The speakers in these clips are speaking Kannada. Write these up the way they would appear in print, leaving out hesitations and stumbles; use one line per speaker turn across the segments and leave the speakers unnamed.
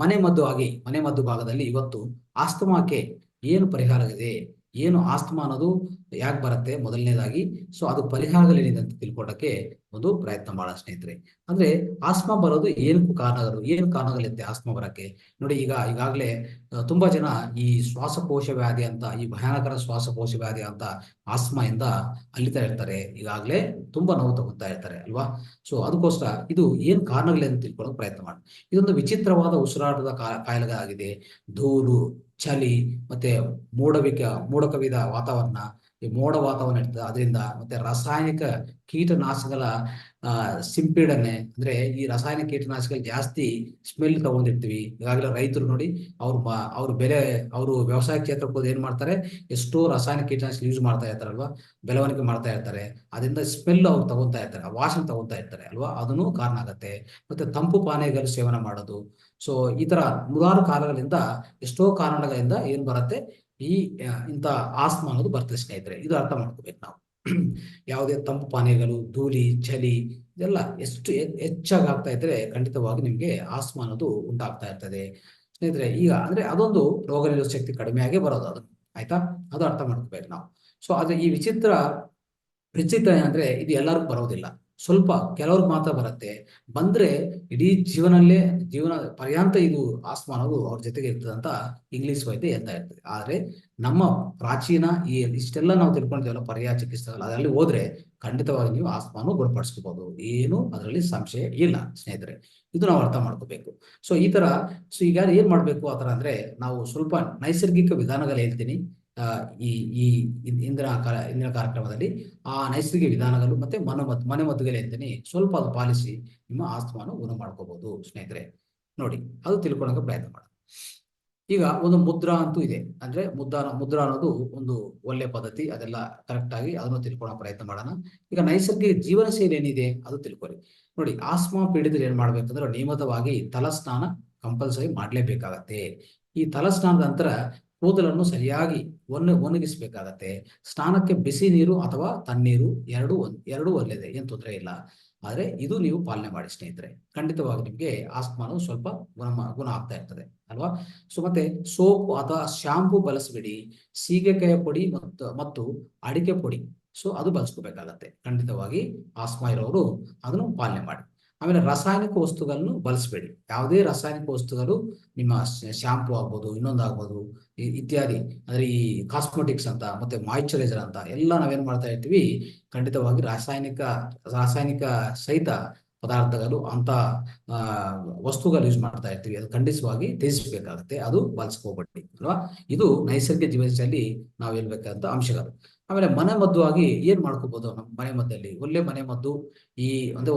ಮನೆ ಮದ್ದು ಭಾಗದಲ್ಲಿ ಇವತ್ತು ಆಸ್ತಮಾಕ್ಕೆ ಏನು ಪರಿಹಾರ ಇದೆ, ಏನು ಆಸ್ತಮಾ ಅನ್ನೋದು ಯಾಕೆ ಬರುತ್ತೆ ಮೊದಲನೇದಾಗಿ, ಸೊ ಅದು ಪರಿಹಾರಗಳೇನಿದೆ ಅಂತ ತಿಳ್ಕೊಳಕ್ಕೆ ಒಂದು ಪ್ರಯತ್ನ ಮಾಡೋಣ ಸ್ನೇಹಿತರೆ. ಅಂದ್ರೆ ಆಸ್ತಮಾ ಬರೋದು ಏನು ಕಾರಣಗಳಿರುತ್ತೆ ಆಸ್ತಮಾ ಬರಕ್ಕೆ. ನೋಡಿ, ಈಗಾಗಲೇ ತುಂಬಾ ಜನ ಈ ಶ್ವಾಸಕೋಶ ವ್ಯಾಧಿ ಅಂತ, ಈ ಭಯಾನಕರ ಶ್ವಾಸಕೋಶ ವ್ಯಾಧಿ ಅಂತ ಆಸ್ತಮಾ ಇಂದ ಅಲ್ಲಿತಾ ಇರ್ತಾರೆ. ಈಗಾಗಲೇ ತುಂಬಾ ನೋವು ತಗೊತಾ ಇರ್ತಾರೆ ಅಲ್ವಾ. ಸೊ ಅದಕ್ಕೋಸ್ಕರ ಇದು ಏನ್ ಕಾರಣಗಳಿದೆ ಅಂತ ತಿಳ್ಕೊಳ್ಳೋಕೆ ಪ್ರಯತ್ನ ಮಾಡಿ. ಇದೊಂದು ವಿಚಿತ್ರವಾದ ಉಸಿರಾಟದ ಕಾಯಿಲೆಗಳಾಗಿದೆ. ಧೂಳು, ಚಳಿ, ಮತ್ತೆ ಮೋಡ ಕವಿದ ವಾತಾವರಣ, ಈ ಮೋಡ ವಾತಾವರಣ ಇರ್ತದೆ ಅದರಿಂದ, ಮತ್ತೆ ರಾಸಾಯನಿಕ ಕೀಟನಾಶಕಗಳ ಸಿಂಪಡಣೆ, ಅಂದ್ರೆ ಈ ರಾಸಾಯನಿಕ ಕೀಟನಾಶಕಗಳು ಜಾಸ್ತಿ ಸ್ಮೆಲ್ ತಗೊಂಡಿರ್ತೀವಿ. ಈಗಾಗಲೇ ರೈತರು ನೋಡಿ, ಅವರು ವ್ಯವಸಾಯ ಕ್ಷೇತ್ರಕ್ಕೆ ಹೋಗಿ ಏನ್ ಮಾಡ್ತಾರೆ, ಎಷ್ಟೋ ರಾಸಾಯನಿಕ ಕೀಟನಾಶಕ ಯೂಸ್ ಮಾಡ್ತಾ ಇರ್ತಾರಲ್ವಾ, ಬೆಳವಣಿಗೆ ಮಾಡ್ತಾ ಇರ್ತಾರೆ. ಅದರಿಂದ ಸ್ಮೆಲ್ ಅವ್ರು ತಗೊಂತಾ ಇರ್ತಾರೆ, ವಾಸನೆ ತಗೊಂತಾ ಇರ್ತಾರೆ ಅಲ್ವಾ, ಅದನ್ನು ಕಾರಣ ಆಗತ್ತೆ. ಮತ್ತೆ ತಂಪು ಪಾನೀಯಗಳು ಸೇವನೆ ಮಾಡೋದು. ಸೊ ಈ ತರ ನೂರಾರು ಕಾರಣಗಳಿಂದ, ಎಷ್ಟೋ ಕಾರಣಗಳಿಂದ ಏನ್ ಬರುತ್ತೆ, ಈ ಇಂಥ ಆಸ್ತಮಾ ಅನ್ನೋದು ಬರ್ತದೆ ಸ್ನೇಹಿತರೆ. ಇದು ಅರ್ಥ ಮಾಡ್ಕೋಬೇಕು ನಾವು. ಯಾವುದೇ ತಂಪು ಪಾನೀಯಗಳು, ಧೂಳಿ, ಚಳಿ ಇದೆಲ್ಲ ಎಷ್ಟು ಹೆಚ್ಚಾಗಿ ಆಗ್ತಾ ಇದ್ರೆ ಖಂಡಿತವಾಗಿ ನಿಮ್ಗೆ ಆಸ್ತಮಾ ಅನ್ನೋದು ಉಂಟಾಗ್ತಾ ಇರ್ತದೆ ಸ್ನೇಹಿತರೆ. ಈಗ ಅಂದ್ರೆ ಅದೊಂದು ರೋಗ ನಿರೋಧಕ ಶಕ್ತಿ ಕಡಿಮೆ ಆಗೇ ಬರೋದು ಅದು, ಆಯ್ತಾ. ಅದು ಅರ್ಥ ಮಾಡ್ಕೋಬೇಕು ನಾವು. ಸೊ ಅದು ಈ ವಿಚಿತ್ರ ಅಂದ್ರೆ ಇದು ಎಲ್ಲರಿಗೂ ಬರೋದಿಲ್ಲ, ಸ್ವಲ್ಪ ಕೆಲವ್ರಿಗೆ ಮಾತ್ರ ಬರುತ್ತೆ. ಬಂದ್ರೆ ಇಡೀ ಜೀವನ ಪರ್ಯಾಂತ ಇದು ಆಸ್ತಮಾ ಅನ್ನೋದು ಅವ್ರ ಜೊತೆಗೆ ಇರ್ತದೆ ಅಂತ ಇಂಗ್ಲಿಷ್ ವೈದ್ಯ ಹೇಳ್ತಾ ಇರ್ತದೆ. ಆದ್ರೆ ನಮ್ಮ ಪ್ರಾಚೀನ ಇಷ್ಟೆಲ್ಲ ನಾವು ತಿಳ್ಕೊಂಡಿದ್ದೇವಲ್ಲ, ಪರ್ಯಾಯ ಚಿಕಿತ್ಸೆಗಳು, ಅದರಲ್ಲಿ ಹೋದ್ರೆ ಖಂಡಿತವಾಗಿ ನೀವು ಆಸ್ತಮಾನು ಗುಣಪಡಿಸ್ಕೋಬಹುದು, ಏನು ಅದರಲ್ಲಿ ಸಂಶಯ ಇಲ್ಲ ಸ್ನೇಹಿತರೆ. ಇದು ನಾವು ಅರ್ಥ ಮಾಡ್ಕೋಬೇಕು. ಸೊ ಈಗ ಏನ್ ಮಾಡ್ಬೇಕು ಆತರ ಅಂದ್ರೆ, ನಾವು ಸ್ವಲ್ಪ ನೈಸರ್ಗಿಕ ವಿಧಾನಗಳು ಹೇಳ್ತೀನಿ ಈ ಈ ಇಂದಿನ ಕಾರ್ಯಕ್ರಮದಲ್ಲಿ. ಆ ನೈಸರ್ಗಿಕ ವಿಧಾನಗಳು ಮತ್ತೆ ಮನೆಮದ್ದುಗಳು ಹೇಳ್ತೀನಿ, ಸ್ವಲ್ಪ ಅದು ಪಾಲಿಸಿ ನಿಮ್ಮ ಆಸ್ತಮಾನು ಗುಣ ಮಾಡ್ಕೋಬಹುದು ಸ್ನೇಹಿತರೆ. ನೋಡಿ, ಅದು ತಿಳ್ಕೊಳ್ಳೋಕೆ ಪ್ರಯತ್ನ ಮಾಡಿ. ಈಗ ಒಂದು ಮುದ್ರಾ ಅಂತೂ ಇದೆ, ಅಂದ್ರೆ ಮುದ್ರಾ ಅನ್ನೋದು ಒಂದು ಒಳ್ಳೆ ಪದ್ಧತಿ, ಅದೆಲ್ಲ ಕರೆಕ್ಟ್ ಆಗಿ ಅದನ್ನು ತಿಳ್ಕೊಳ್ಳೋ ಪ್ರಯತ್ನ ಮಾಡೋಣ. ಈಗ ನೈಸರ್ಗಿಕ ಜೀವನ ಶೈಲಿ ಏನಿದೆ ಅದು ತಿಳ್ಕೊಳ್ಳಿ. ನೋಡಿ, ಆಸ್ತಮಾ ಪೀಡಿತರು ಏನ್ ಮಾಡ್ಬೇಕಂದ್ರೆ, ನಿಯಮಿತವಾಗಿ ತಲಸ್ನಾನ ಕಂಪಲ್ಸರಿ ಮಾಡ್ಲೇಬೇಕಾಗತ್ತೆ. ಈ ತಲಸ್ನಾನದ ನಂತರ ಕೂದಲನ್ನು ಸರಿಯಾಗಿ ಒಣಗಿಸ್ಬೇಕಾಗತ್ತೆ. ಸ್ನಾನಕ್ಕೆ ಬಿಸಿ ನೀರು ಅಥವಾ ತಣ್ಣೀರು ಎರಡು ಒಳ್ಳೆಯದೇ, ಏನ್ ತೊಂದರೆ ಇಲ್ಲ. ಆದ್ರೆ ಇದು ನೀವು ಪಾಲನೆ ಮಾಡಿ ಸ್ನೇಹಿತರೆ, ಖಂಡಿತವಾಗಿ ನಿಮ್ಗೆ ಆಸ್ತಮಾನು ಸ್ವಲ್ಪ ಗುಣ ಆಗ್ತಾ ಇರ್ತದೆ ಅಲ್ವಾ. ಸೊ ಮತ್ತೆ ಸೋಪ್ ಅಥವಾ ಶಾಂಪೂ ಬಳಸಬೇಡಿ. ಸೀಗೆಕಾಯಿ ಪೊಡಿ ಮತ್ತು ಅಡಿಕೆ ಪೊಡಿ, ಸೊ ಅದು ಬಳಸ್ಕೋಬೇಕಾಗತ್ತೆ. ಖಂಡಿತವಾಗಿ ಆಸ್ತಮಾ ಇರೋರು ಅದನ್ನು ಪಾಲನೆ ಮಾಡಿ. ಆಮೇಲೆ ರಾಸಾಯನಿಕ ವಸ್ತುಗಳನ್ನು ಬಳಸಬೇಡಿ. ಯಾವುದೇ ರಾಸಾಯನಿಕ ವಸ್ತುಗಳು, ನಿಮ್ಮ ಶಾಂಪೂ ಆಗ್ಬೋದು, ಇನ್ನೊಂದಾಗ್ಬೋದು, ಇತ್ಯಾದಿ, ಅಂದ್ರೆ ಈ ಕಾಸ್ಮೆಟಿಕ್ಸ್ ಅಂತ ಮತ್ತೆ ಮಾಯಿಶ್ಚರೈಸರ್ ಅಂತ ಎಲ್ಲ ನಾವೇನ್ ಮಾಡ್ತಾ ಇರ್ತೀವಿ, ಖಂಡಿತವಾಗಿ ರಾಸಾಯನಿಕ ಸಹಿತ ಪದಾರ್ಥಗಳು ಅಂತ ವಸ್ತುಗಳು ಯೂಸ್ ಮಾಡ್ತಾ ಇರ್ತೀವಿ. ಅದು ಖಂಡಿತವಾಗಿ ತ್ಯಜಿಸಬೇಕಾಗತ್ತೆ, ಅದು ಬಳಸ್ಕೋಬೇಡಿ ಅಲ್ವಾ. ಇದು ನೈಸರ್ಗಿಕ ಜೀವನ ಶೈಲಿ ನಾವು ಹೇಳ್ಬೇಕಂತ ಅಂಶಗಳು. ಆಮೇಲೆ ಮನೆ ಮದ್ದು ಆಗಿ ಏನ್ ಮಾಡ್ಕೋಬಹುದು ನಮ್ಮ ಮನೆ ಮದ್ದಲ್ಲಿ, ಒಳ್ಳೆ ಮನೆ ಮದ್ದು ಈ ಅಂದ್ರೆ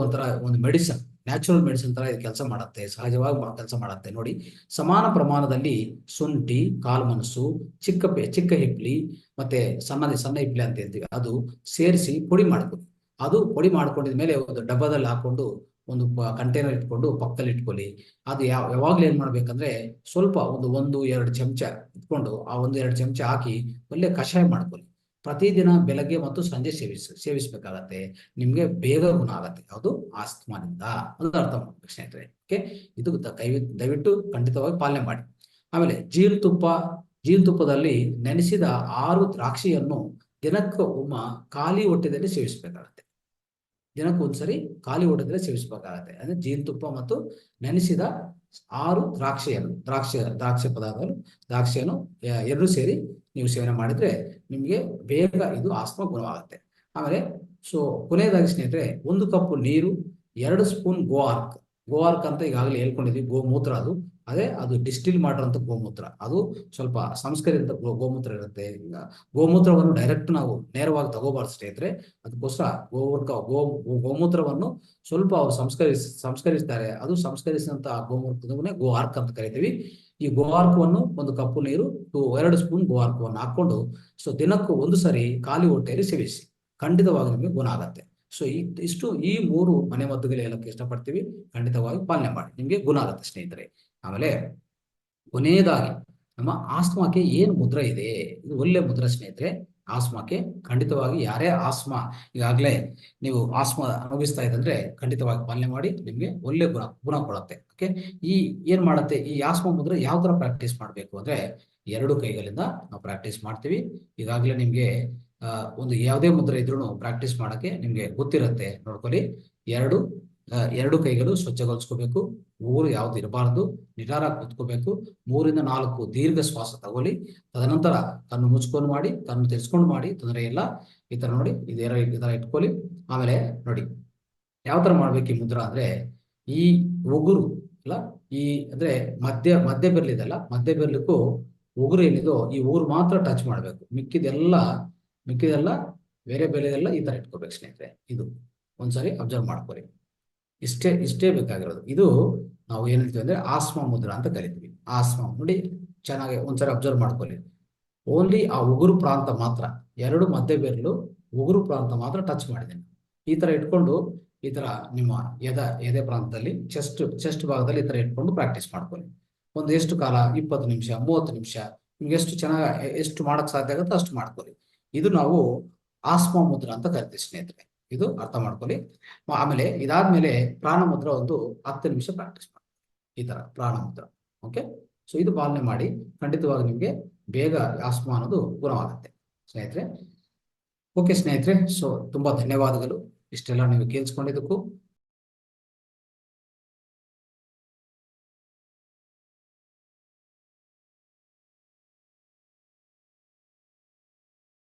ಒಂದು ಮೆಡಿಸನ್, ನ್ಯಾಚುರಲ್ ಮೆಡಿಸಿನ್ ತರ ಇದು ಕೆಲಸ ಮಾಡುತ್ತೆ, ಸಹಜವಾಗಿ ಕೆಲಸ ಮಾಡುತ್ತೆ. ನೋಡಿ, ಸಮಾನ ಪ್ರಮಾಣದಲ್ಲಿ ಶುಂಠಿ, ಕಾಳುಮೆಣಸು, ಚಿಕ್ಕ ಹಿಪ್ಲಿ ಮತ್ತೆ ಸಣ್ಣ ಹಿಪ್ಲಿ ಅಂತ ಹೇಳ್ತೀವಿ, ಅದು ಸೇರಿಸಿ ಪುಡಿ ಮಾಡ್ಕೊಳ್ಳಿ. ಅದು ಪುಡಿ ಮಾಡ್ಕೊಂಡಿದ ಮೇಲೆ ಒಂದು ಡಬ್ಬದಲ್ಲಿ ಹಾಕೊಂಡು ಒಂದು ಕಂಟೈನರ್ ಇಟ್ಕೊಂಡು ಪಕ್ಕದಲ್ಲಿ ಇಟ್ಕೊಳ್ಳಿ. ಅದು ಯಾವಾಗ್ಲೂ ಏನ್ ಮಾಡ್ಬೇಕಂದ್ರೆ, ಸ್ವಲ್ಪ ಒಂದು 2 ಚಮಚ ಇಟ್ಕೊಂಡು ಆ 1-2 ಚಮಚ ಹಾಕಿ ಒಳ್ಳೆ ಕಷಾಯ ಮಾಡ್ಕೊಳ್ಳಿ. ಪ್ರತಿದಿನ ಬೆಳಗ್ಗೆ ಮತ್ತು ಸಂಜೆ ಸೇವಿಸಬೇಕಾಗತ್ತೆ. ನಿಮ್ಗೆ ಬೇಗ ಗುಣ ಆಗತ್ತೆ ಅದು ಆಸ್ತಮಾನಿಂದ, ಅದು ಅರ್ಥ ಮಾಡ್ಬೇಕು ಸ್ನೇಹಿತರೆ. ಓಕೆ, ಇದು ದಯವಿಟ್ಟು ಖಂಡಿತವಾಗಿ ಪಾಲನೆ ಮಾಡಿ. ಆಮೇಲೆ ಜೀನುತುಪ್ಪದಲ್ಲಿ ನೆನೆಸಿದ 6 ದ್ರಾಕ್ಷಿಯನ್ನು ದಿನಕ್ಕೊಮ್ಮೆ ಖಾಲಿ ಹೊಟ್ಟೆದಲ್ಲಿ ಸೇವಿಸಬೇಕಾಗತ್ತೆ. ದಿನಕ್ಕೊಂದ್ಸರಿ ಖಾಲಿ ಹೊಟ್ಟೆದಲ್ಲಿ ಸೇವಿಸಬೇಕಾಗತ್ತೆ. ಅಂದ್ರೆ ಜೇನುತುಪ್ಪ ಮತ್ತು ನೆನೆಸಿದ 6 ದ್ರಾಕ್ಷಿ ಪದಾರ್ಥಗಳು, ದ್ರಾಕ್ಷಿಯನ್ನು 2 ಸೇರಿ ನೀವು ಸೇವನೆ ಮಾಡಿದ್ರೆ ನಿಮ್ಗೆ ಬೇಗ ಇದು ಆಸ್ತಮಾ ಗುಣವಾಗುತ್ತೆ. ಆಮೇಲೆ ಸೊ ಕೊನೆಯದಾಗಿ ಸ್ನೇಹಿತರೆ, 1 ಕಪ್ ನೀರು, 2 ಸ್ಪೂನ್ ಗೋವಾರ್ಕ್ ಅಂತ ಈಗಾಗಲೇ ಹೇಳ್ಕೊಂಡಿದ್ವಿ, ಗೋಮೂತ್ರ. ಅದು ಡಿಸ್ಟಿಲ್ ಮಾಡಿರೋಂಥ ಗೋಮೂತ್ರ, ಅದು ಸ್ವಲ್ಪ ಸಂಸ್ಕರಿತ ಗೋಮೂತ್ರ ಇರುತ್ತೆ. ಈಗ ಗೋಮೂತ್ರವನ್ನು ಡೈರೆಕ್ಟ್ ನಾವು ನೇರವಾಗಿ ತಗೋಬಾರ್ದು ಸ್ನೇಹಿತರೆ. ಅದಕ್ಕೋಸ್ಕರ ಗೋಮೂತ್ರವನ್ನು ಸ್ವಲ್ಪ ಅವ್ರು ಸಂಸ್ಕರಿಸ್ತಾರೆ. ಅದು ಸಂಸ್ಕರಿಸಿದಂತ ಗೋಮೂತ್ರವನ್ನೇ ಗೋವಾರ್ಕ್ ಅಂತ ಕರಿತೀವಿ. ಈ ಗೋವಾರ್ಕವನ್ನು 1 ಕಪ್ ನೀರು, 2 ಸ್ಪೂನ್ ಗೋವಾರ್ಕವನ್ನು ಹಾಕೊಂಡು ಸೊ ದಿನಕ್ಕೂ 1 ಸರಿ ಖಾಲಿ ಹೊಟ್ಟೆಯಲ್ಲಿ ಸೇವಿಸಿ, ಖಂಡಿತವಾಗಿ ನಿಮಗೆ ಗುಣ ಆಗತ್ತೆ. ಸೊ ಈ 3 ಮನೆ ಮದ್ದುಗಳು ಹೇಳಕ್ಕೆ ಇಷ್ಟಪಡ್ತೀವಿ, ಖಂಡಿತವಾಗಿ ಪಾಲನೆ ಮಾಡಿ, ನಿಮ್ಗೆ ಗುಣ ಆಗುತ್ತೆ ಸ್ನೇಹಿತರೆ. ಆಮೇಲೆ ಕೊನೆಯದಾಗಿ ನಮ್ಮ ಆಸ್ತಮಾಕ್ಕೆ ಏನು ಮುದ್ರ ಇದೆ, ಇದು ಒಳ್ಳೆ ಮುದ್ರ ಸ್ನೇಹಿತರೆ. ಆಸ್ಮಾಕ್ಕೆ ಖಂಡಿತವಾಗಿ ಯಾರೇ ಆಸ್ಮಾ ಈಗಾಗಲೇ ನೀವು ಆಸ್ಮಾ ಅನುಭವಿಸ್ತಾ ಇದ್ದಂದ್ರೆ ಖಂಡಿತವಾಗಿ ಪಾಲನೆ ಮಾಡಿ, ನಿಮಗೆ ಒಳ್ಳೆ ಗುಣ ಕೊಡುತ್ತೆ. ಓಕೆ, ಈ ಏನ್ ಮಾಡುತ್ತೆ ಈ ಆಸ್ಮಾ ಮುದ್ರೆ ಯಾವ ತರ ಪ್ರಾಕ್ಟೀಸ್ ಮಾಡಬೇಕು ಅಂದ್ರೆ, ಎರಡು ಕೈಗಳಿಂದ ನಾವು ಪ್ರಾಕ್ಟೀಸ್ ಮಾಡ್ತೀವಿ. ಈಗಾಗಲೇ ನಿಮ್ಗೆ ಒಂದು ಯಾವುದೇ ಮುದ್ರೆ ಇದ್ರೂ ಪ್ರಾಕ್ಟೀಸ್ ಮಾಡಕ್ಕೆ ನಿಮ್ಗೆ ಗೊತ್ತಿರುತ್ತೆ. ನೋಡ್ಕೊಳ್ಳಿ, ಎರಡು ಕೈಗಳು ಸ್ವಚ್ಛಗೊಳಿಸ್ಕೋಬೇಕು, ಉಗುರು ಯಾವ್ದು ಇರಬಾರ್ದು, ನಿಟಾರ ಕೂತ್ಕೋಬೇಕು, 3-4 ದೀರ್ಘ ಶ್ವಾಸ ತಗೊಳ್ಳಿ. ತದನಂತರ ಕಣ್ಣು ಮುಚ್ಕೊಂಡು ಮಾಡಿ, ಕಣ್ಣು ತೆರೆಸ್ಕೊಂಡು ಮಾಡಿ, ತೊಂದರೆ ಇಲ್ಲ. ಈ ತರ ನೋಡಿ, ಈ ತರ ಇಟ್ಕೊಳ್ಳಿ. ಆಮೇಲೆ ನೋಡಿ ಯಾವ ತರ ಮಾಡ್ಬೇಕು ಈ ಮುದ್ರಾ ಅಂದ್ರೆ, ಈ ಉಗುರು ಅಲ್ಲ, ಈ ಅಂದ್ರೆ ಮಧ್ಯ ಬೆರಳಿದೆಲ್ಲ, ಮಧ್ಯ ಬೆರಳಿಗೂ ಉಗುರು ಏನಿದೋ ಈ ಉಗುರು ಮಾತ್ರ ಟಚ್ ಮಾಡ್ಬೇಕು. ಮಿಕ್ಕಿದೆಲ್ಲ ಬೇರೆ ಬೆರಳೆಲ್ಲ ಈ ತರ ಇಟ್ಕೋಬೇಕು ಸ್ನೇಹಿತರೆ. ಇದು ಒಂದ್ಸರಿ ಅಬ್ಸರ್ವ್ ಮಾಡ್ಕೊಳ್ಳಿ. ಇಷ್ಟೇ ಬೇಕಾಗಿರೋದು. ಇದು ನಾವು ಏನ್ ಹೇಳ್ತೀವಿ ಅಂದ್ರೆ ಆಸ್ಮಾ ಮುದ್ರಾ ಅಂತ ಕರಿತೀವಿ. ಆಸ್ಮಾ ನೋಡಿ, ಚೆನ್ನಾಗಿ ಒಂದ್ಸರಿ ಅಬ್ಸರ್ವ್ ಮಾಡ್ಕೊಳ್ಳಿ. ಓನ್ಲಿ ಆ ಉಗುರು ಪ್ರಾಂತ ಮಾತ್ರ, ಎರಡು ಮಧ್ಯ ಬೆರಳು ಉಗುರು ಪ್ರಾಂತ ಮಾತ್ರ ಟಚ್ ಮಾಡಿದ್ದೇನೆ. ಈ ತರ ಇಟ್ಕೊಂಡು ಈ ತರ ನಿಮ್ಮ ಎದೆ ಪ್ರಾಂತದಲ್ಲಿ ಚೆಸ್ಟ್ ಭಾಗದಲ್ಲಿ ಈ ತರ ಇಟ್ಕೊಂಡು ಪ್ರಾಕ್ಟೀಸ್ ಮಾಡ್ಕೊಳ್ಳಿ. ಒಂದು ಎಷ್ಟು ಕಾಲ, 20 ನಿಮಿಷ, 30 ನಿಮಿಷ, ನಿಮ್ಗೆ ಎಷ್ಟು ಮಾಡಕ್ ಸಾಧ್ಯ ಆಗುತ್ತೋ ಅಷ್ಟು ಮಾಡ್ಕೊಳ್ಳಿ. ಇದು ನಾವು ಆಸ್ಮಾ ಮುದ್ರಾ ಅಂತ ಕರಿತೀವಿ ಸ್ನೇಹಿತರೆ. ಇದು ಅರ್ಥ ಮಾಡ್ಕೊಳ್ಳಿ. ಆಮೇಲೆ ಇದಾದ್ಮೇಲೆ ಪ್ರಾಣ ಮುದ್ರಾ ಒಂದು 10 ನಿಮಿಷ ಪ್ರಾಕ್ಟೀಸ್ ಮಾಡಿ, ಈ ತರ ಪ್ರಾಣ ಮುದ್ರಾ. ಓಕೆ, ಸೊ ಇದು ಪಾಲನೆ ಮಾಡಿ, ಖಂಡಿತವಾಗಿ ನಿಮ್ಗೆ ಬೇಗ ಆಸ್ಮಾ ಅನ್ನೋದು ಗುಣವಾಗುತ್ತೆ ಸ್ನೇಹಿತರೆ. ಓಕೆ ಸ್ನೇಹಿತರೆ, ಸೊ ತುಂಬಾ ಧನ್ಯವಾದಗಳು ಇಷ್ಟೆಲ್ಲ ನೀವು ಕೇಳಿಸ್ಕೊಂಡಿದ್ದಕ್ಕೂ.